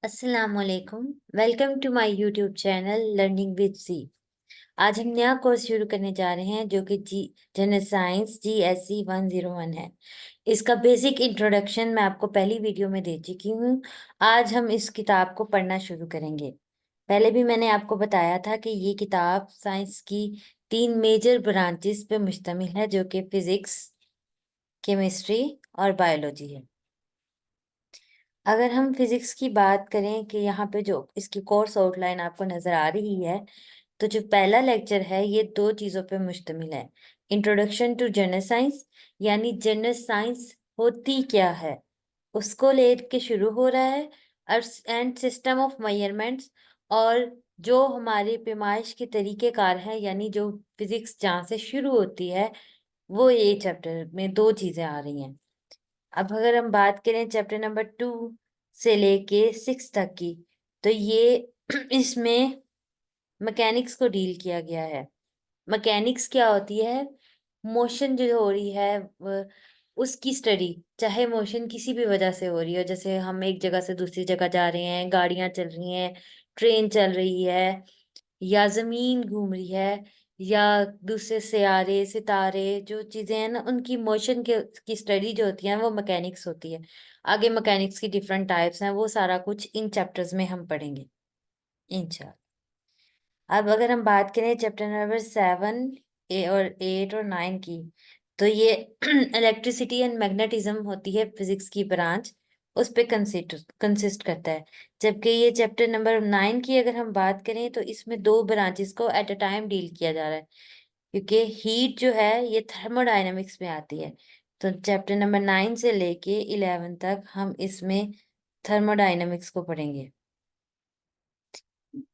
अस्सलामुअलैकुम। Welcome to my YouTube channel learning with G. आज हम नया कोर्स शुरू करने जा रहे हैं जो कि जनरल साइंस GSE 101 है। इसका बेसिक इंट्रोडक्शन मैं आपको पहली वीडियो में दे चुकी हूँ। आज हम इस किताब को पढ़ना शुरू करेंगे। पहले भी मैंने आपको बताया था कि ये किताब साइंस की 3 मेजर ब्रांचेस पे मुश्तमिल है, जो कि फिजिक्स, केमिस्ट्री और बायोलॉजी है। अगर हम फिजिक्स की बात करें कि यहाँ पे जो इसकी कोर्स आउटलाइन आपको नजर आ रही है, तो जो पहला लेक्चर है ये 2 चीजों पे मुश्तमिल है। इंट्रोडक्शन टू जनरल साइंस, यानी जनरल साइंस होती क्या है, उसको लेके शुरू हो रहा है। एंड सिस्टम ऑफ मेजरमेंट्स, और जो हमारे पैमाइश के तरीकेकार हैं, यानी जो फिजिक्स जहाँ से शुरू होती है, वो ये चैप्टर में 2 चीजें आ रही हैं। अब अगर हम बात करें चैप्टर नंबर 2 से लेके 6 तक की, तो ये इसमें मैकेनिक्स को डील किया गया है। मैकेनिक्स क्या होती है? मोशन जो हो रही है उसकी स्टडी, चाहे मोशन किसी भी वजह से हो रही हो, जैसे हम एक जगह से दूसरी जगह जा रहे हैं, गाड़ियां चल रही हैं, ट्रेन चल रही है, या जमीन घूम रही है, या दूसरे सियारे सितारे जो चीजें हैं ना, उनकी मोशन के की स्टडी जो होती है वो मैकेनिक्स होती है। आगे मैकेनिक्स की डिफरेंट टाइप्स हैं, वो सारा कुछ इन चैप्टर्स में हम पढ़ेंगे इंशाल्लाह। अब अगर हम बात करें चैप्टर नंबर 7 और 8 और 9 की, तो ये इलेक्ट्रिसिटी एंड मैग्नेटिज्म होती है फिजिक्स की ब्रांच, उस पे कंसिस्ट करता है। जबकि ये चैप्टर नंबर 9 की अगर हम बात करें, तो इसमें 2 ब्रांचेस को एट अ टाइम डील किया जा रहा है, क्योंकि हीट जो है ये थर्मोडायनेमिक्स में आती है। तो चैप्टर नंबर 9 से लेके 11 तक हम इसमें थर्मोडायनेमिक्स को पढ़ेंगे।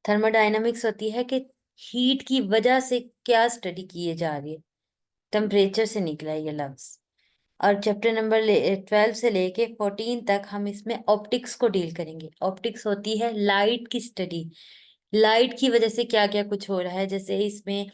थर्मोडायनामिक्स होती है कि हीट की वजह से क्या स्टडी की जा रही है, टेम्परेचर से निकला है ये लफ्ज। और चैप्टर नंबर 12 से लेके 14 तक हम इसमें ऑप्टिक्स को डील करेंगे। ऑप्टिक्स होती है लाइट की स्टडी, लाइट की वजह से क्या क्या कुछ हो रहा है। जैसे इसमें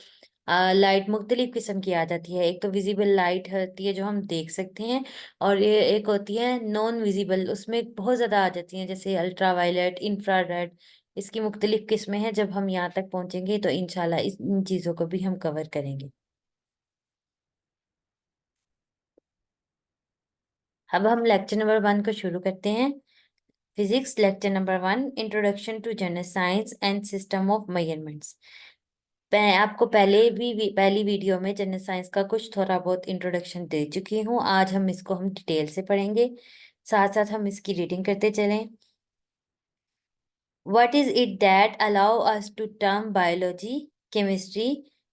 लाइट मुख्तलिफ किस्म की आ जाती है। एक तो विजिबल लाइट होती है जो हम देख सकते हैं, और ये एक होती है नॉन विजिबल, उसमें बहुत ज़्यादा आ जाती हैं, जैसे अल्ट्रावायलेट, इंफ्रारेड। इसकी मुख्तलिफ किस्में हैं। जब हम यहाँ तक पहुंचेंगे तो इंशाल्लाह इन चीज़ों को भी हम कवर करेंगे। अब हम लेक्चर नंबर 1 को शुरू करते हैं। Physics lecture number 1, introduction to general science and system of measurements. मैं आपको पहली वीडियो में जनरल साइंस का कुछ थोड़ा बहुत इंट्रोडक्शन दे चुकी हूँ। आज हम डिटेल से पढ़ेंगे, साथ साथ हम इसकी रीडिंग करते चलें। What is it that allow us to term biology, chemistry,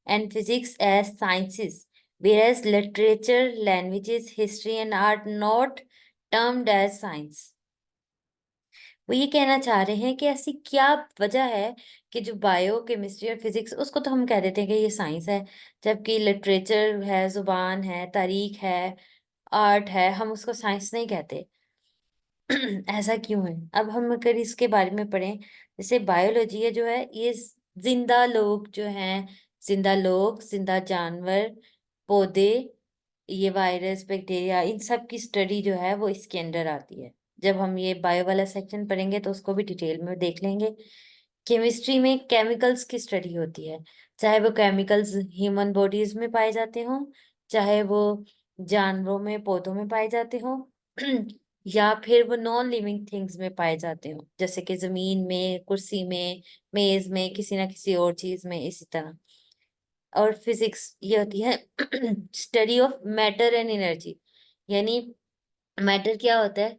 and physics as sciences, whereas literature, languages, history, and art not termed as science? वो ये कहना चाह रहे हैं कि ऐसी क्या वजह है कि जो बायो, केमिस्ट्री और फिजिक्स, उसको तो हम कह देते हैं कि ये साइंस है, जबकि लिटरेचर है, जुबान है, तारीख है, आर्ट है, हम उसको साइंस नहीं कहते। ऐसा क्यों है? अब हम अगर इसके बारे में पढ़ें, जैसे बायोलॉजी है जो है, ये जिंदा लोग जो हैं, जिंदा लोग, जिंदा जानवर, पौधे, ये वायरस, बैक्टीरिया, इन सब की स्टडी जो है वो इसके अंडर आती है। जब हम ये बायो वाला सेक्शन पढ़ेंगे तो उसको भी डिटेल में देख लेंगे। केमिस्ट्री में केमिकल्स की स्टडी होती है, चाहे वो केमिकल्स ह्यूमन बॉडीज में पाए जाते हों, चाहे वो जानवरों में, पौधों में पाए जाते हों, या फिर वो नॉन लिविंग थिंग्स में पाए जाते हों, जैसे कि जमीन में, कुर्सी में, मेज में, किसी ना किसी और चीज में, इसी तरह। और फिजिक्स ये होती है study of matter and energy, यानी मैटर क्या होता है?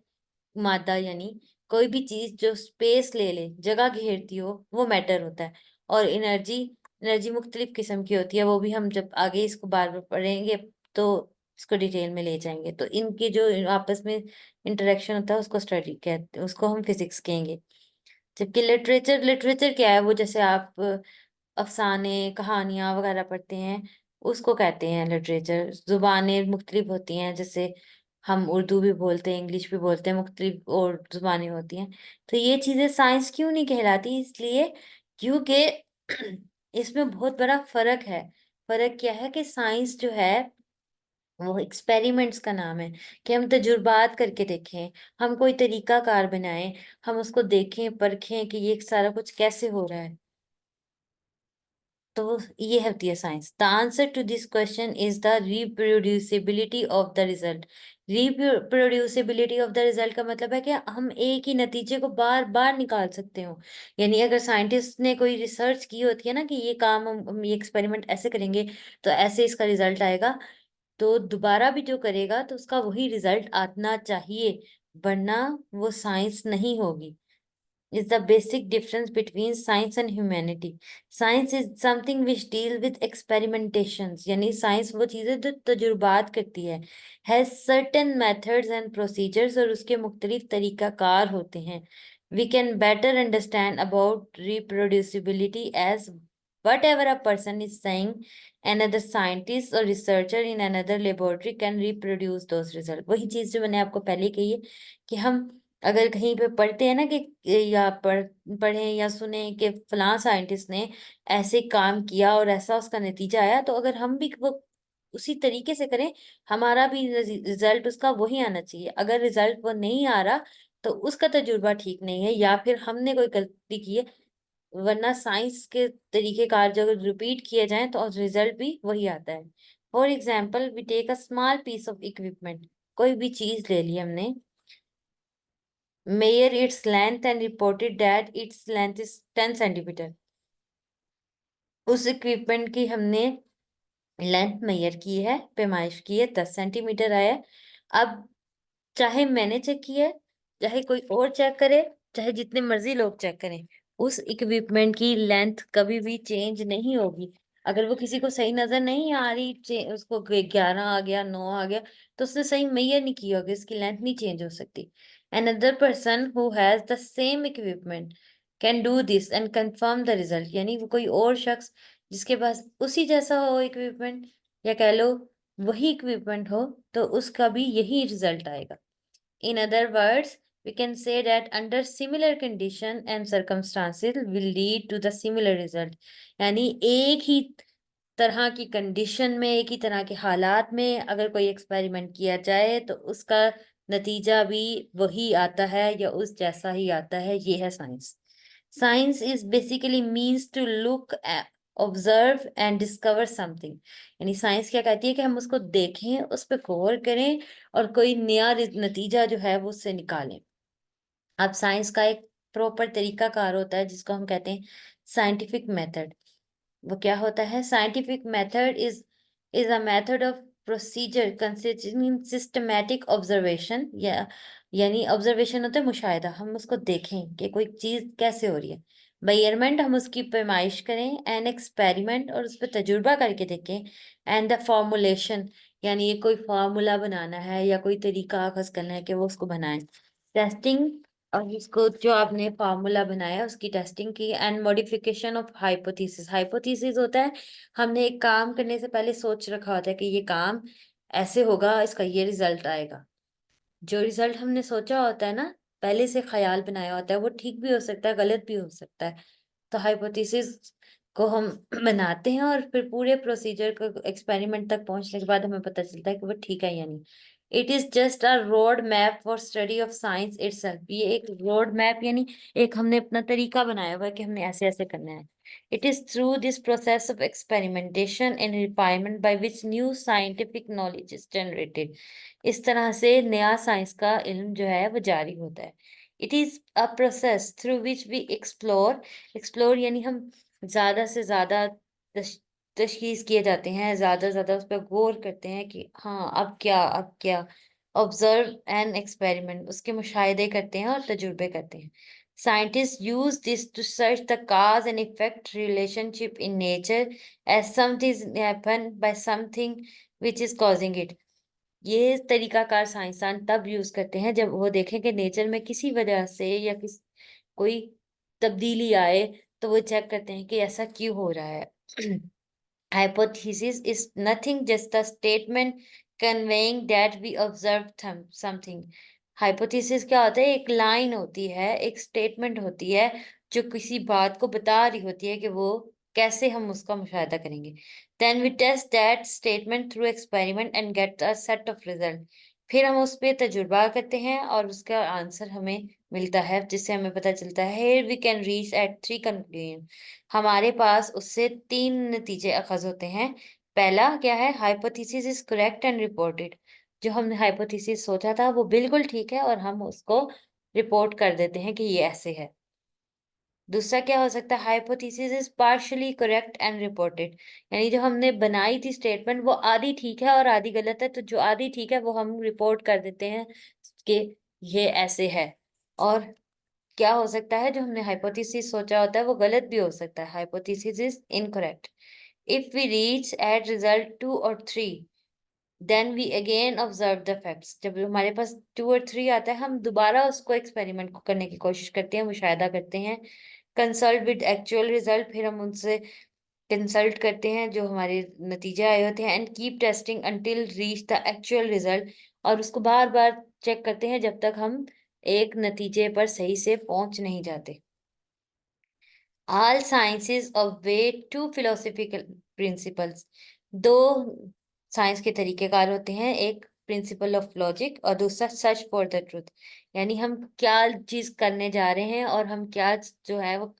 मादा, यानी कोई भी चीज जो स्पेस ले ले, जगह घेरती हो, वो मैटर होता है। और एनर्जी, एनर्जी मुख्तलिफ किस्म की होती है, वो भी हम जब आगे इसको बार बार पढ़ेंगे तो इसको डिटेल में ले जाएंगे। तो इनके जो आपस में इंटरेक्शन होता है उसको स्टडी कहते, उसको हम फिजिक्स कहेंगे। जबकि लिटरेचर, लिटरेचर क्या है? वो जैसे आप अफसाने, कहानियां वगैरह पढ़ते हैं, उसको कहते हैं लिटरेचर। जुबानें मुख्तलिफ होती हैं, जैसे हम उर्दू भी बोलते हैं, इंग्लिश भी बोलते हैं, मुख्तलिफ और जुबानें होती हैं। तो ये चीजें साइंस क्यों नहीं कहलाती? इसलिए क्योंकि इसमें बहुत बड़ा फर्क है। फर्क क्या है कि साइंस जो है वो एक्सपेरिमेंट्स का नाम है कि हम तजुर्बात करके देखें, हम कोई तरीका कार बनाएं, हम उसको देखें, परखें कि ये सारा कुछ कैसे हो रहा है। तो ये होती है science. The answer to this question is the reproducibility of the result. Reproducibility of the result का मतलब है कि हम एक ही नतीजे को बार बार निकाल सकते हो। यानी अगर साइंटिस्ट ने कोई रिसर्च की होती है ना कि ये काम हम ये एक्सपेरिमेंट ऐसे करेंगे तो ऐसे इसका रिजल्ट आएगा, तो दोबारा भी जो करेगा तो उसका वही रिजल्ट आना चाहिए, वरना वो साइंस नहीं होगी। Is the basic difference between science and humanity. Science is something which deal with experimentations. यानी साइंस वो चीज़ है जो तजुर्बात करती है, has certain methods and procedures और उसके मुख्तलिफ तरीकाकार होते हैं. We can better understand about reproducibility as whatever a person is saying, another scientist or researcher in another laboratory can reproduce those results. वही चीज़ जो मैंने आपको पहले कही है कि हम अगर कहीं पे पढ़ते हैं ना कि या पढ़ें या सुने कि फलां साइंटिस्ट ने ऐसे काम किया और ऐसा उसका नतीजा आया, तो अगर हम भी वो उसी तरीके से करें, हमारा भी रिजल्ट उसका वही आना चाहिए। अगर रिजल्ट वो नहीं आ रहा तो उसका तजुर्बा ठीक नहीं है या फिर हमने कोई गलती की है, वरना साइंस के तरीके कार जो रिपीट किए जाएं तो रिजल्ट भी वही आता है। For example we take a small piece of equipment. कोई भी चीज ले ली हमने, measure its length and reported that its length is 10 centimetre. उस इक्विपमेंट की हमने लेंथ मेजर की है, पैमाइश की है, 10 सेंटीमीटर आया है। अब चाहे मैंने चेक किया है, चाहे कोई और चेक करे, चाहे जितने मर्जी लोग चेक करें, उस इक्विपमेंट की लेंथ कभी भी चेंज नहीं होगी। अगर वो किसी को सही नजर नहीं आ रही, उसको 11 आ गया, 9 आ गया, तो उसने सही मेजर नहीं किया होगा, इसकी लेंथ नहीं चेंज हो सकती। Another person who has the same equipment can do this and confirm the result। यानी वो कोई और शख्स जिसके पास उसी जैसा हो इक्विपमेंट, या कह लो वही इक्विपमेंट हो, तो उसका भी यही रिजल्ट आएगा। In other words, we can say that under similar condition and circumstances will lead to the similar result। यानी एक ही तरह की कंडीशन में, एक ही तरह के हालात में अगर कोई एक्सपेरिमेंट किया जाए तो उसका नतीजा भी वही आता है या उस जैसा ही आता है। ये है science. Science is basically means to look, observe and discover something. यानी साइंस क्या कहती है कि हम उसको देखें, उस पर गौर करें और कोई नया नतीजा जो है वो उससे निकालें। अब साइंस का एक प्रॉपर तरीका कार होता है जिसको हम कहते हैं साइंटिफिक मेथड। वो क्या होता है? Scientific method is a method of procedure consisting in systematic observation, या यानी ऑब्जर्वेशन होता है मुशाहिदा, हम उसको देखें कि कोई चीज कैसे हो रही है। मेजरमेंट, हम उसकी पैमाइश करें। एन एक्सपेरिमेंट, और उस पर तजुर्बा करके देखें। एंड द फॉर्मुलेशन, यानी ये कोई फार्मूला बनाना है या कोई तरीका अखज करना है कि वो उसको बनाएं। टेस्टिंग, और उसको जो आपने फार्मूला बनाया उसकी टेस्टिंग की। And modification of hypothesis. Hypothesis होता है हमने एक काम करने से पहले सोच रखा होता है कि ये काम ऐसे होगा, इसका ये रिजल्ट आएगा। जो रिजल्ट हमने सोचा होता है ना, पहले से ख्याल बनाया होता है, वो ठीक भी हो सकता है, गलत भी हो सकता है। तो हाइपोथेसिस को हम बनाते हैं और फिर पूरे प्रोसीजर को एक्सपेरिमेंट तक पहुंचने के बाद हमें पता चलता है कि वो ठीक है या नहीं। It is just a road map for study of science itself. ये एक रोड मैप, यानी एक हमने अपना तरीका बनाया हुआ है कि हमने ऐसे ऐसे करना है। It is through this process of experimentation and refinement by which new scientific knowledge is generated. इस तरह से नया साइंस का इल्म जो है वो जारी होता है। It is a process through which we explore. Explore यानी हम ज्यादा से ज्यादा तशखीस किए जाते हैं, ज्यादा से ज्यादा उस पर गौर करते हैं कि हाँ अब क्या, अब क्या। ऑब्जर्व एंड एक्सपेरिमेंट, उसके मुशाहिदे करते हैं और तजुर्बे करते हैं। Scientist use this to search the cause and effect relationship in nature as something happen by something which is causing it. ये तरीकाकार साइंसदान तब यूज करते हैं जब वो देखें कि नेचर में किसी वजह से या कोई तब्दीली आए, तो वो चेक करते हैं कि ऐसा क्यों हो रहा है। Hypothesis is nothing just a statement conveying that we observed something। Hypothesis क्या होता है? एक लाइन होती है, एक स्टेटमेंट होती है जो किसी बात को बता रही होती है कि वो कैसे हम उसका मुशाहिदा करेंगे। Then we test that statement through experiment and get a set of result. फिर हम उस पे तजुर्बा करते हैं और उसका आंसर हमें मिलता है, जिससे हमें पता चलता है here we can reach at 3 conclusion. हमारे पास उससे 3 नतीजे अखज़ होते हैं। पहला क्या है, hypothesis is correct and reported. जो हमने हाइपोथेसिस सोचा था वो बिल्कुल ठीक है और हम उसको रिपोर्ट कर देते हैं कि ये ऐसे है। दूसरा क्या हो सकता है, hypothesis is partially correct and reported. यानी जो हमने बनाई थी स्टेटमेंट वो आधी ठीक है और आधी गलत है, तो जो आधी ठीक है वो हम रिपोर्ट कर देते हैं कि ये ऐसे है। और क्या हो सकता है, जो हमने हाइपोथेसिस सोचा होता है वो गलत भी हो सकता है, hypothesis is incorrect. If we reach at result 2 और 3 then we again observe the facts. जब हमारे पास 2 और 3 आता है हम दोबारा उसको एक्सपेरिमेंट को करने की कोशिश करते हैं, मुशाहिदा करते हैं। कंसल्ट विद एक्चुअल रिजल्ट, फिर हम उनसे कंसल्ट करते हैं जो हमारे नतीजे आए होते हैं। And keep testing until reach the actual result, और उसको बार बार चेक करते हैं जब तक हम एक नतीजे पर सही से पहुंच नहीं जाते। All sciences obey two philosophical principles. दो साइंस के तरीकेकार होते हैं, एक प्रिंसिपल ऑफ लॉजिक और दूसरा सर्च फॉर द ट्रूथ। यानी हम क्या चीज करने जा रहे हैं और हम क्या जो है वो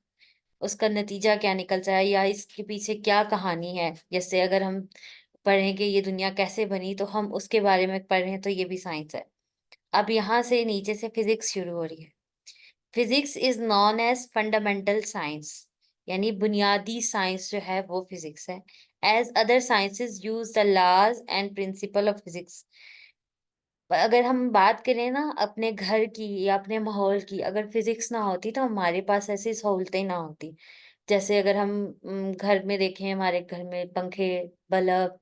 उसका नतीजा क्या निकल जाए या इसके पीछे क्या कहानी है। जैसे अगर हम पढ़ें कि ये दुनिया कैसे बनी तो हम उसके बारे में पढ़ रहे हैं, तो ये भी साइंस है। अब यहाँ से नीचे से फिजिक्स शुरू हो रही है। Physics is known as fundamental science, यानी बुनियादी साइंस जो है वो फिजिक्स है। As other sciences use the laws and principle of physics. अगर हम बात करें ना अपने घर की या अपने माहौल की, अगर फिजिक्स ना होती तो हमारे पास ऐसी सहूलतें ना होती। जैसे अगर हम घर में देखें, हमारे घर में पंखे, बल्ब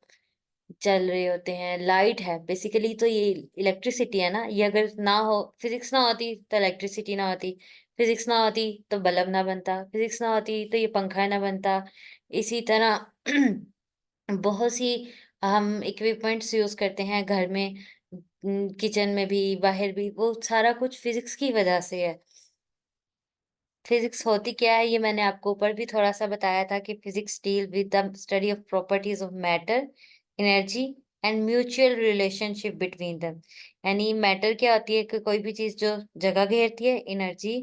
चल रहे होते हैं, लाइट है, बेसिकली तो ये इलेक्ट्रिसिटी है ना। ये अगर ना हो, फिजिक्स ना होती तो इलेक्ट्रिसिटी ना होती, फिजिक्स ना होती तो बल्ब ना बनता, फिजिक्स ना होती तो ये पंखा ना बनता। इसी तरह बहुत सी हम इक्विपमेंट्स यूज करते हैं घर में, किचन में भी बाहर भी, वो सारा कुछ फिजिक्स की वजह से है। फिजिक्स होती क्या है ये मैंने आपको ऊपर भी थोड़ा सा बताया था कि physics deal with the study of properties of matter, energy and mutual relationship between them. यानी मैटर क्या होती है कि कोई भी चीज जो जगह घेरती है, एनर्जी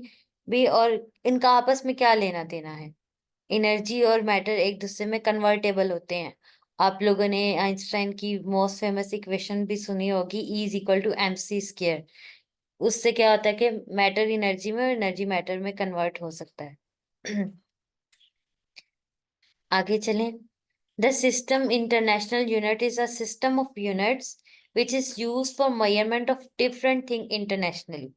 भी, और इनका आपस में क्या लेना देना है। एनर्जी और मैटर एक दूसरे में कन्वर्टेबल होते हैं। आप लोगों ने आइंस्टाइन की मोस्ट फेमस इक्वेशन भी सुनी होगी, E is equal to mc²। उससे क्या होता है कि मैटर एनर्जी में और एनर्जी मैटर में कन्वर्ट हो सकता है। आगे चलें। The system international unit is a system of units which is use for measurement of different thing internationally.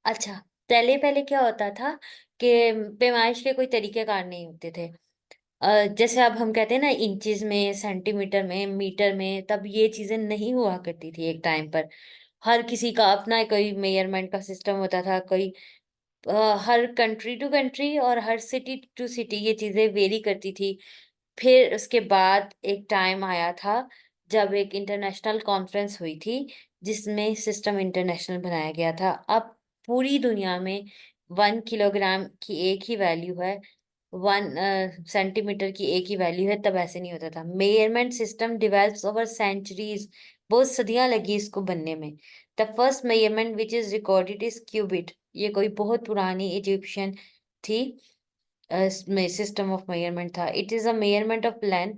अच्छा, पहले पहले क्या होता था कि पैमाइश के कोई तरीकेकार नहीं होते थे। जैसे अब हम कहते हैं ना इंचेस में, सेंटीमीटर में, मीटर में, तब ये चीजें नहीं हुआ करती थी एक टाइम पर। हर किसी का अपना कोई मेजरमेंट का सिस्टम होता था, कोई हर कंट्री टू कंट्री और हर सिटी टू सिटी ये चीजें वेरी करती थी। फिर उसके बाद एक टाइम आया था जब एक इंटरनेशनल कॉन्फ्रेंस हुई थी जिसमें सिस्टम इंटरनेशनल बनाया गया था। अब पूरी दुनिया में 1 किलोग्राम की एक ही वैल्यू है, 1 सेंटीमीटर की एक ही वैल्यू है। तब ऐसे नहीं होता था। Measurement system develops over centuries, बहुत सदियां लगी इसको बनने में। The first measurement which is recorded is cubit. ये कोई बहुत पुरानी इजिप्शियन थी में सिस्टम ऑफ मेजरमेंट था। It is a measurement of length.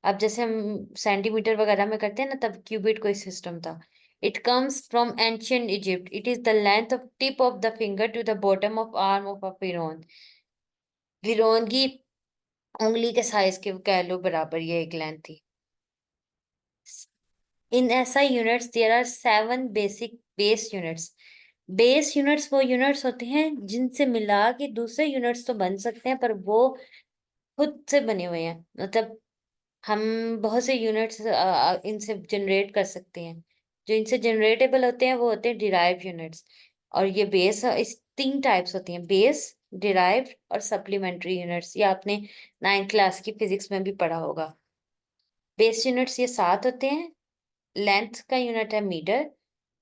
अब जैसे हम सेंटीमीटर वगैरह में करते हैं ना, तब क्यूबिट कोई सिस्टम था। It comes from ancient Egypt. It is the length of tip of the finger to the bottom of arm of a फिरौन। फिरौन की उंगली के साइज के कह लो बराबर ये एक लेंथ थी। In SI units there are 7 basic base units. Base units वो यूनिट्स होते हैं जिनसे मिला के दूसरे यूनिट्स तो बन सकते हैं, पर वो खुद से बने हुए हैं। मतलब हम बहुत से यूनिट्स इनसे जनरेट कर सकते हैं। जो इनसे जनरेटेबल होते हैं वो होते हैं डिराइव यूनिट्स। और ये बेस, इस 3 टाइप्स होती हैं, बेस, डिराइव्ड और सप्लीमेंट्री यूनिट्स। ये आपने 9th क्लास की फिजिक्स में भी पढ़ा होगा। बेस यूनिट्स ये 7 होते हैं। लेंथ का यूनिट है मीटर,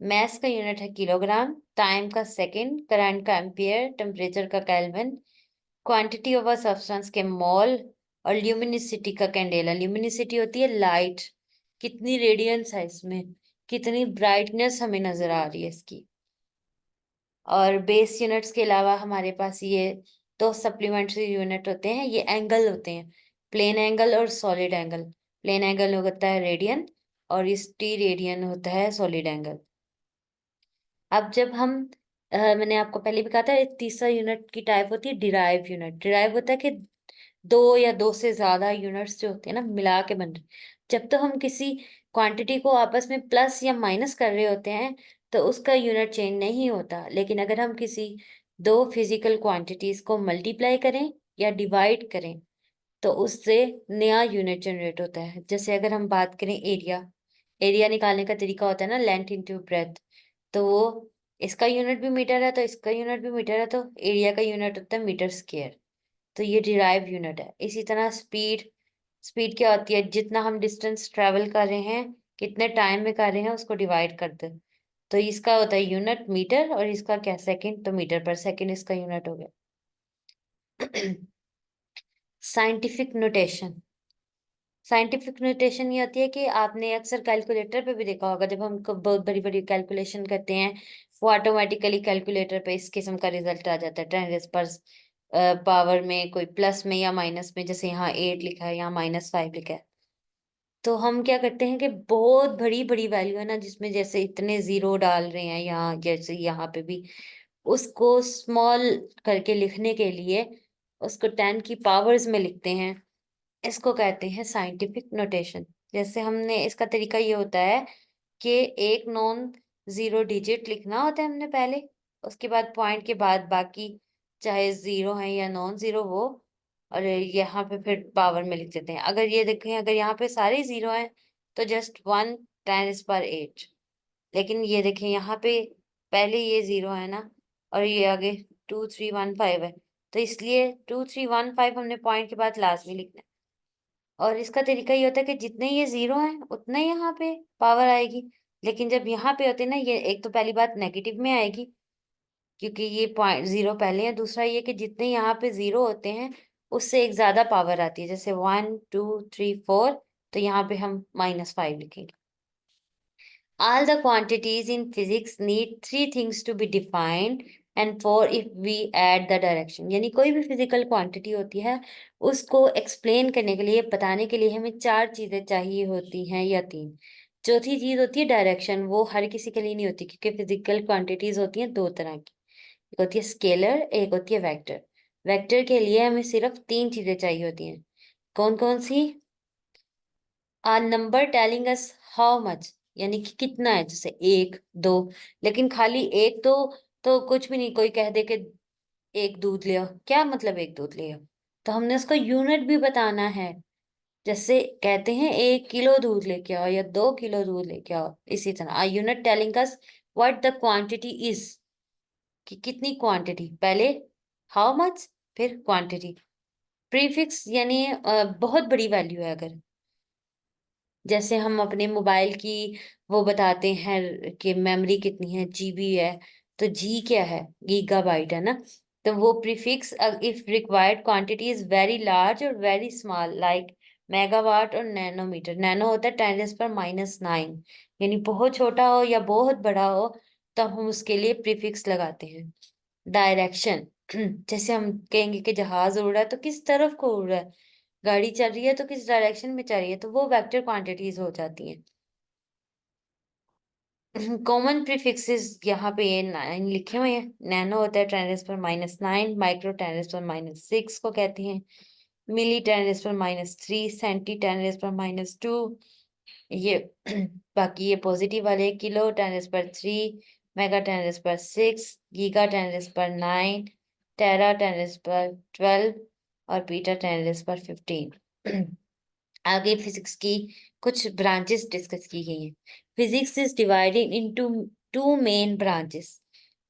मैस का यूनिट है किलोग्राम, टाइम का सेकंड, करंट का एम्पियर, टेम्परेचर का kelvin, quantity of a substance के मोल, और ल्यूमिनिसिटी का कैंडेला, ल्यूमिनिसिटी होती है लाइट, कितनी रेडियंस है इसमें, कितनी ब्राइटनेस हमें नजर आ रही है इसकी। और बेस यूनिट्स के अलावा हमारे पास ये दो सप्लीमेंट्री यूनिट होते हैं, ये एंगल होते हैं, प्लेन एंगल और सॉलिड एंगल। प्लेन एंगल होता है रेडियन और इस टी रेडियन होता है सॉलिड एंगल। अब जब हम मैंने आपको पहले भी कहा था, एक तीसरा यूनिट की टाइप होती है डिराइव यूनिट। डिराइव होता है कि दो या दो से ज्यादा यूनिट्स जो होते हैं ना मिला के बन रहे। जब तो हम किसी क्वांटिटी को आपस में प्लस या माइनस कर रहे होते हैं तो उसका यूनिट चेंज नहीं होता, लेकिन अगर हम किसी दो फिजिकल क्वांटिटीज को मल्टीप्लाई करें या डिवाइड करें तो उससे नया यूनिट जनरेट होता है। जैसे अगर हम बात करें एरिया, एरिया निकालने का तरीका होता है ना लेंथ इंटू ब्रेथ, तो वो इसका यूनिट भी मीटर है तो इसका यूनिट भी मीटर है, तो एरिया का यूनिट होता है मीटर स्क्वायर। तो ये डिराइव यूनिट है। इसी तरह स्पीड, स्पीड क्या होती है, जितना हम डिस्टेंस ट्रेवल कर रहे हैं, कितने टाइम में कर रहे हैं, उसको डिवाइड कर दे, तो इसका होता है यूनिट मीटर, और इसका क्या सेकंड, तो मीटर पर सेकंड इसका यूनिट हो गया। साइंटिफिक नोटेशन, साइंटिफिक नोटेशन ये होती है कि आपने अक्सर कैलकुलेटर पे भी देखा होगा, जब हम बहुत बड़ी बड़ी कैलकुलेशन करते हैं वो ऑटोमेटिकली कैलकुलेटर पे इस किस्म का रिजल्ट आ जाता है, 10 पर पावर में कोई प्लस में या माइनस में, जैसे यहाँ 8 लिखा है, यहाँ -5 लिखा है। तो हम क्या करते हैं कि बहुत बड़ी बड़ी वैल्यू है ना, जिसमें जैसे इतने जीरो डाल रहे हैं यहाँ, जैसे यहाँ पे भी, उसको स्मॉल करके लिखने के लिए उसको 10 की पावर्स में लिखते हैं। इसको कहते हैं साइंटिफिक नोटेशन। जैसे हमने इसका तरीका ये होता है कि एक नॉन जीरो डिजिट लिखना होता है हमने पहले, उसके बाद पॉइंट के बाद बाकी चाहे जीरो है या नॉन जीरो वो, और यहाँ पे फिर पावर में लिख देते हैं। अगर ये देखें, अगर यहाँ पे सारे जीरो हैं तो जस्ट 1 10⁻⁸। लेकिन ये देखें यहाँ पे पहले ये जीरो है ना, और ये आगे 2315 है, तो इसलिए 2315 हमने पॉइंट के बाद लास्ट में लिखना है। और इसका तरीका ये होता है कि जितने ये जीरो हैं उतने यहाँ पे पावर आएगी। लेकिन जब यहाँ पे होते हैं ना, ये एक तो पहली बात नेगेटिव में आएगी क्योंकि ये पॉइंट जीरो पहले है, दूसरा ये कि जितने यहाँ पे जीरो होते हैं उससे एक ज्यादा पावर आती है, जैसे 1 2 3 4, तो यहाँ पे हम -5 लिखेंगे। All the quantities in physics need three things to be defined and four if we add the direction। यानी कोई भी फिजिकल क्वांटिटी होती है उसको एक्सप्लेन करने के लिए, बताने के लिए हमें चार चीजें चाहिए होती हैं या तीन। चौथी चीज होती है डायरेक्शन, वो हर किसी के लिए नहीं होती क्योंकि फिजिकल क्वांटिटीज होती हैं दो तरह की, एक होती है स्केलर, एक होती है वेक्टर। वेक्टर के लिए हमें सिर्फ तीन चीजें चाहिए होती हैं। कौन कौन सी? A number telling us how much, यानी कि कितना है, जैसे एक दो। लेकिन खाली एक दो तो कुछ भी नहीं, कोई कह दे कि एक दूध ले आओ, क्या मतलब एक दूध ले आओ, तो हमने उसको यूनिट भी बताना है। जैसे कहते हैं 1 किलो दूध लेके आओ या 2 किलो दूध लेके आओ, इसी तरह a unit telling us what the quantity is, कि कितनी क्वांटिटी, पहले हाउ मच फिर क्वांटिटी। प्रीफिक्स यानी बहुत बड़ी वैल्यू है, अगर जैसे हम अपने मोबाइल की वो बताते हैं कि मेमोरी कितनी है, जीबी है, तो जी क्या है, गीगाबाइट है ना। तो वो prefix if required quantity is very large और वेरी स्मॉल लाइक मेगावाट और नैनोमीटर। नैनो होता है 10⁻⁹, यानी बहुत छोटा हो या बहुत बड़ा हो तो हम उसके लिए प्रीफिक्स लगाते हैं। डायरेक्शन, जैसे हम कहेंगे कि जहाज उड़ रहा है तो किस तरफ को उड़ रहा है, गाड़ी चल रही है तो किस डायरेक्शन में चल रही है, तो वो वेक्टर क्वांटिटीज हो जाती हैं। कॉमन प्रीफिक्सेस यहाँ पे ये 9 लिखे हुए हैं। नैनो होता है 10⁻⁹, माइक्रो 10⁻⁶ को कहते हैं, मिली 10⁻⁻3, सेंटी 10⁻⁻2, ये बाकी ये पॉजिटिव वाले किलो 10⁻3, मेगा 10⁻6, गीगा 10⁻9, टेरा 10⁻12 और पीटा 10⁻15। आगे फिजिक्स की कुछ ब्रांचेस डिस्कस की गई हैं। Physics is divided into two main branches.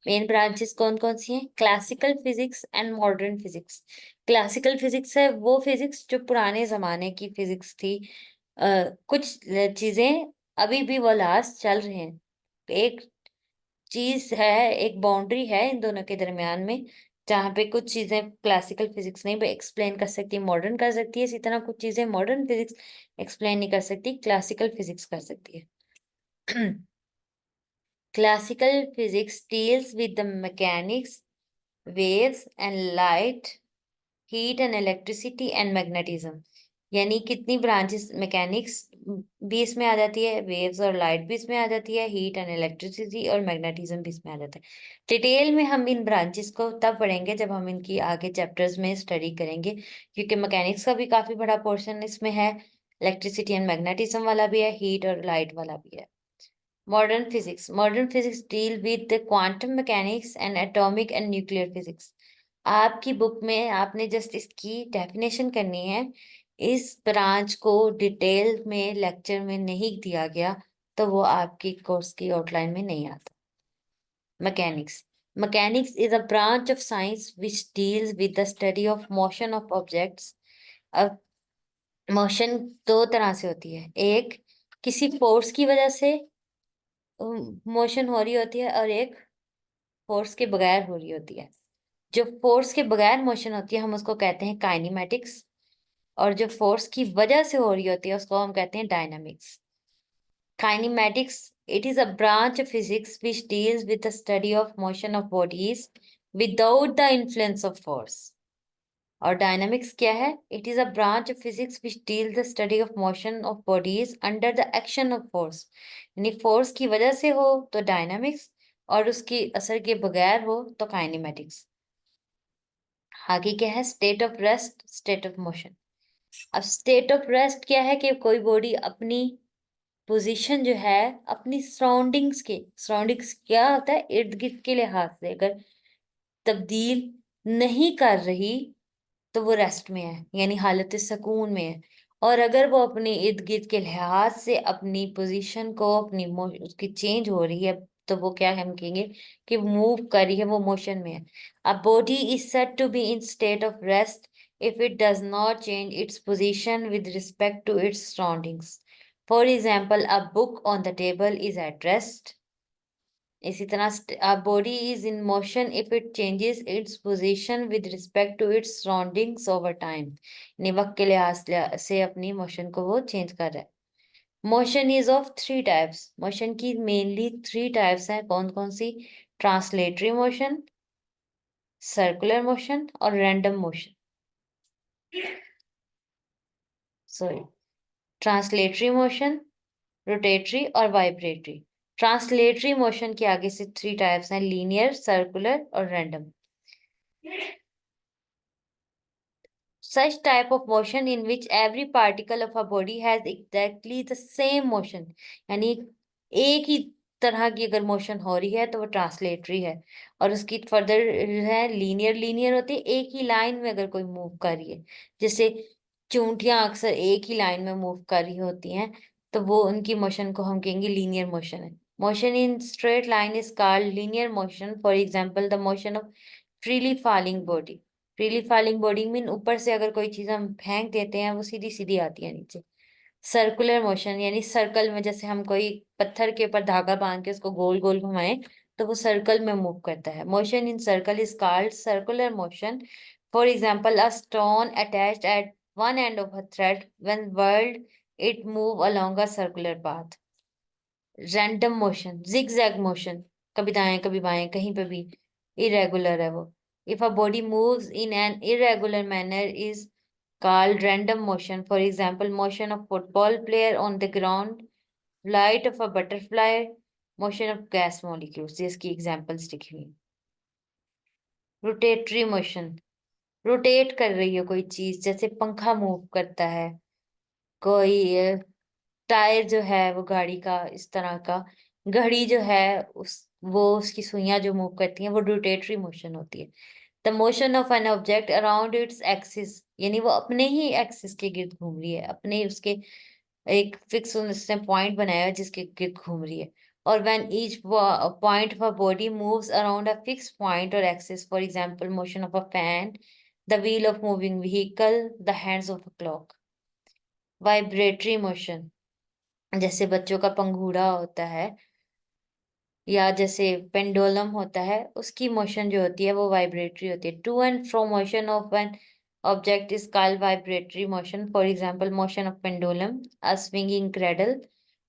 Main branches कौन कौन सी हैं? Classical physics and modern physics. Classical physics है वो फिजिक्स जो पुराने जमाने की फिजिक्स थी। कुछ चीजें अभी भी वो लास्ट चल रहे हैं। एक चीज है, एक बाउंड्री है इन दोनों के दरमियान में, जहाँ पे कुछ चीजें क्लासिकल फिजिक्स नहीं एक्सप्लेन कर सकती, मॉडर्न कर सकती है, इसी तरह कुछ चीजें मॉडर्न फिजिक्स एक्सप्लेन नहीं कर सकती, क्लासिकल फिजिक्स कर सकती है। Classical physics deals with the mechanics, waves and light, heat and electricity and magnetism। यानी कितनी ब्रांचेस, मैकेनिक्स भी इसमें आ जाती है, वेव्स और लाइट भी इसमें आ जाती है, हीट एंड इलेक्ट्रिसिटी और मैग्नेटिज्म भी इसमें आ जाता है। डिटेल में हम इन ब्रांचेस को तब पढ़ेंगे जब हम इनकी आगे चैप्टर्स में स्टडी करेंगे, क्योंकि मैकेनिक्स का भी काफी बड़ा पोर्शन इसमें है, इलेक्ट्रिसिटी एंड मैग्नेटिज्म वाला भी है, हीट और लाइट वाला भी है। Modern physics deal with the quantum mechanics and atomic and nuclear physics. आपकी बुक में आपने जस्ट इसकी डेफिनेशन करनी है, इस ब्रांच को डिटेल में लेक्चर में नहीं दिया गया, तो वो आपकी कोर्स की आउटलाइन में नहीं आता। Mechanics is a branch of science which deals with the study of motion of objects. अब मोशन दो तरह से होती है, एक किसी फोर्स की वजह से मोशन हो रही होती है, और एक फोर्स के बगैर हो रही होती है। जो फोर्स के बगैर मोशन होती है हम उसको कहते हैं काइनेमैटिक्स, और जो फोर्स की वजह से हो रही होती है उसको हम कहते हैं dynamics. Kinematics, it is a branch of physics which deals with the study of motion of bodies without the influence of force. और डायनामिक्स क्या है? It is a branch of physics which deal the study of motion of bodies under the action of force. यानी force की वजह से हो तो dynamics, और उसकी असर के बगैर हो तो काइनेमैटिक्स। आगे क्या है? State of rest, state of motion. अब स्टेट ऑफ रेस्ट क्या है कि कोई बॉडी अपनी पोजीशन जो है अपनी सराउंडिंग्स क्या होता है, इर्द गिर्द के लिहाज से अगर तब्दील नहीं कर रही तो वो रेस्ट में है, यानी हालत सुकून में है। और अगर वो अपने इर्द गिर्द के लिहाज से अपनी पोजीशन को उसकी चेंज हो रही है, तो वो क्या हम कहेंगे कि मूव कर रही है, वो मोशन में है। A body is said to be in state of rest if it does not change its position with respect to its surroundings. For example, a book on the table is at rest. इसी तरह a body is in motion if it changes its position with respect to its surroundings over time। यानी वक्त के लिहाज से अपनी motion को वो चेंज कर रहा है। Motion is of three types. Motion की मेनली थ्री टाइप्स हैं। कौन कौन सी? ट्रांसलेटरी मोशन, सर्कुलर मोशन और random motion. Sorry, translatory motion, rotatory और वाइब्रेटरी। ट्रांसलेटरी मोशन के आगे से थ्री टाइप्स हैं, लीनियर, सर्कुलर और random. Such type of motion in which every particle of a body has exactly the same motion, यानी एक ही तरह की अगर मोशन हो रही है तो वो ट्रांसलेटरी है। और उसकी फर्दर है लीनियर। लीनियर होती है एक ही लाइन में अगर कोई मूव कर रही है, जैसे चूंटियां अक्सर एक ही लाइन में मूव कर रही होती हैं, तो वो उनकी मोशन को हम कहेंगे लीनियर मोशन है। Motion in straight line is called linear motion. For example, the motion of freely falling body. Freely falling body mean ऊपर से अगर कोई चीज हम फेंक देते हैं वो सीधी सीधी आती है नीचे। सर्कुलर मोशन, यानी सर्कल में, जैसे हम कोई पत्थर के ऊपर धागा बांध के उसको गोल गोल घुमाएं तो वो सर्कल में मूव करता है। Motion in circle is called circular motion. For example, a stone attached eight one end of a thread when whirled it move along a circular path. Random motion, zigzag motion, कभी दाएं कभी बाएं कहीं पे भी, irregular है वो। If a body moves in an irregular manner is called random motion. For example, motion of football player on the ground, flight of a butterfly, motion of gas molecules। जिसकी एग्जांपल्स लिखी हुई। Rotatory motion, rotate कर रही है कोई चीज, जैसे पंखा मूव करता है, कोई टायर जो है वो गाड़ी का, इस तरह का घड़ी जो है उसकी सुइयां जो मूव करती हैं वो रोटेटरी मोशन होती है। The motion of an object around its axis, यानी वो अपने ही एक्सिस के गिर्द घूम रही है, अपने उसके एक फिक्स उसने पॉइंट बनाया है जिसके गिर्द घूम रही है। और when each point of a body moves around a fix point or axis, for example motion of a fan, the wheel of moving vehicle, the hands of a clock. Vibratory motion, जैसे बच्चों का पंघूड़ा होता है, या जैसे pendulum होता है, उसकी मोशन जो होती है वो वाइब्रेटरी होती है। To and fro motion of an object is called vibratory motion. For example, motion of pendulum, a swinging cradle,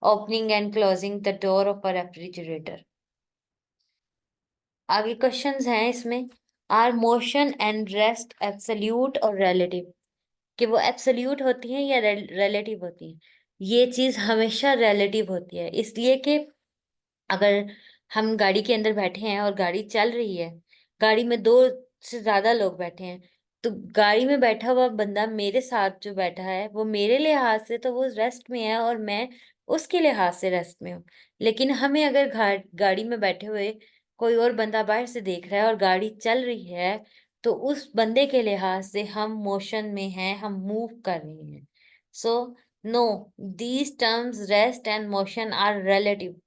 opening and closing the door of a refrigerator. आगे क्वेश्चंस हैं इसमें। Are motion and rest absolute और relative? कि वो absolute होती हैं या relative होती हैं? ये चीज हमेशा रिलेटिव होती है, इसलिए कि अगर हम गाड़ी के अंदर बैठे हैं और गाड़ी चल रही है, गाड़ी में दो से ज्यादा लोग बैठे हैं, तो गाड़ी में बैठा हुआ बंदा मेरे साथ जो बैठा है वो मेरे लिहाज से तो वो रेस्ट में है और मैं उसके लिहाज से रेस्ट में हूँ। लेकिन हमें अगर गाड़ी में बैठे हुए कोई और बंदा बाहर से देख रहा है और गाड़ी चल रही है, तो उस बंदे के लिहाज से हम मोशन में हैं, हम मूव कर रहे हैं। So no, these terms rest and motion are relative.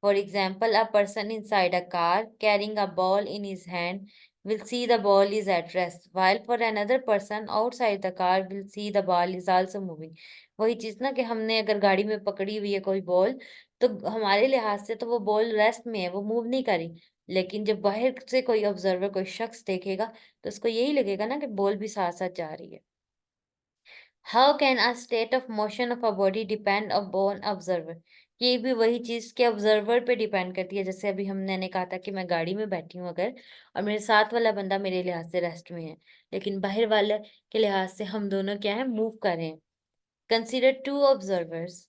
For example, a person inside a car carrying a ball in his hand will see the ball is at rest, while for another person outside the car will see the ball is also moving. वही चीज ना कि हमने अगर गाड़ी में पकड़ी हुई है कोई बॉल, तो हमारे लिहाज से तो वो बॉल रेस्ट में है, वो मूव नहीं करी। लेकिन जब बाहर से कोई ऑब्जर्वर, कोई शख्स देखेगा, तो उसको यही लगेगा ना कि बॉल भी साथ साथ जा रही है। How can a state of motion of a body depend upon observer? ये भी वही चीज के ऑब्जर्वर पे डिपेंड करती है। जैसे अभी हमने कहा था कि मैं गाड़ी में बैठी हूँ अगर, और मेरे साथ वाला बंदा मेरे लिहाज से रेस्ट में है, लेकिन बाहर वाले के लिहाज से हम दोनों क्या है, मूव कर रहे हैं। Consider two observers,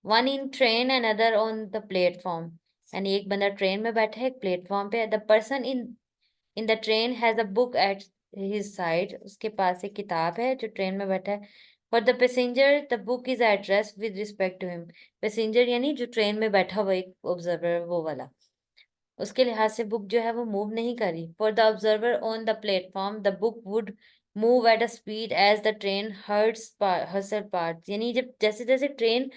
one in train and other on the platform. यानी एक बंदा ट्रेन में बैठा है, एक प्लेटफॉर्म पे। The person in the train has a book at his side. उसके पास एक किताब है जो ट्रेन में बैठा है। For the passenger the book is at rest with respect to him. Passenger यानी जो ट्रेन में बैठा हुआ एक ऑब्जर्वर, वो वाला, उसके लिहाज से बुक जो है वो मूव नहीं करी। For the observer on the platform the book would move at a speed as the train hurts hustle part. यानी जब जैसे जैसे ट्रेन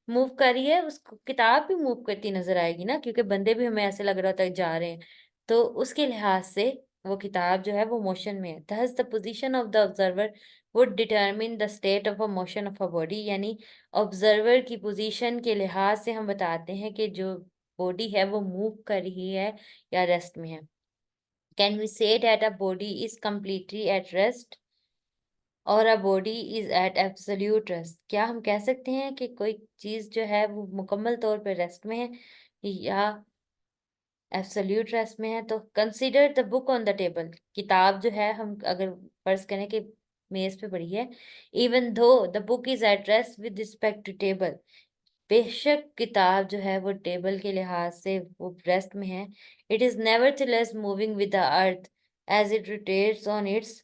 मूव कर रही है, उसको किताब भी मूव करती नजर आएगी ना, क्योंकि बंदे भी हमें ऐसे लग रहा था जा रहे हैं, तो उसके लिहाज से वो किताब जो है वो मोशन में है। Thus the position of the observer would determine the state of a motion of a body. यानी ऑब्जर्वर की पोजीशन के लिहाज से हम बताते हैं कि जो बॉडी है वो मूव कर रही है या रेस्ट में है। Can we say that a body is completely at rest और a body is at absolute rest? क्या हम कह सकते हैं कि कोई चीज जो है वो मुकम्मल तौर पर रेस्ट में है या एब्सोल्यूट रेस्ट में है? तो consider the book on the table. किताब जो है, हम अगर फर्ज करें कि मेज पे पड़ी है, even though the book is at rest with respect to table, बेशक किताब जो है वो टेबल के लिहाज से वो रेस्ट में है। It is nevertheless moving with the earth as it rotates on its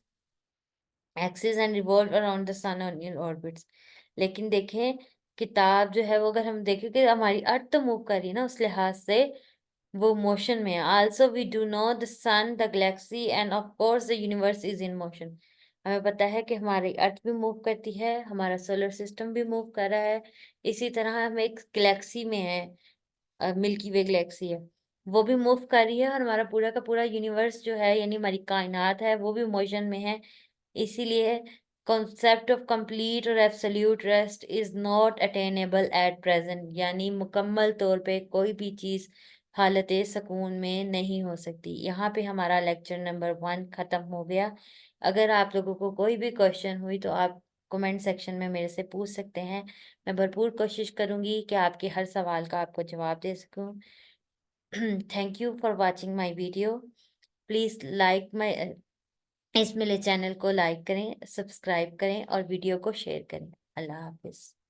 axis and revolve around the sun on in orbits. लेकिन देखें, किताब जो है वो अगर हम देखें कि हमारी अर्थ तो मूव कर रही है ना, उस लिहाज से वो मोशन में है। Also we do know the sun, the galaxy and of course the universe is in motion. हमें पता है कि हमारी अर्थ भी मूव करती है, हमारा सोलर सिस्टम भी मूव कर रहा है। इसी तरह हम एक गैलेक्सी में है, मिल्की वे गैलेक्सी है, वो भी मूव कर रही है, और हमारा पूरा का पूरा यूनिवर्स जो है यानी हमारी कायनात है वो भी मोशन में है। इसीलिए कॉन्सेप्ट ऑफ कंप्लीट और absolute rest is not attainable at present. यानी मुकम्मल तौर पे कोई भी चीज़ हालत सुकून में नहीं हो सकती। यहाँ पे हमारा लेक्चर नंबर 1 ख़त्म हो गया। अगर आप लोगों को कोई भी क्वेश्चन हुई तो आप कमेंट सेक्शन में मेरे से पूछ सकते हैं। मैं भरपूर कोशिश करूंगी कि आपके हर सवाल का आपको जवाब दे सकूं। Thank you for watching my video. Please like my, इस मेरे चैनल को लाइक करें, सब्सक्राइब करें और वीडियो को शेयर करें। अल्लाह हाफिज़।